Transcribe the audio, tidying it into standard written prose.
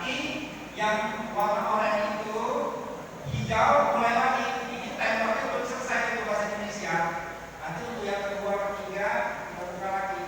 Nanti yang warna oranye itu hijau mulai lagi. Ini timernya belum selesai untuk bahasa Indonesia. Nanti untuk yang kedua, ketiga kita buka lagi.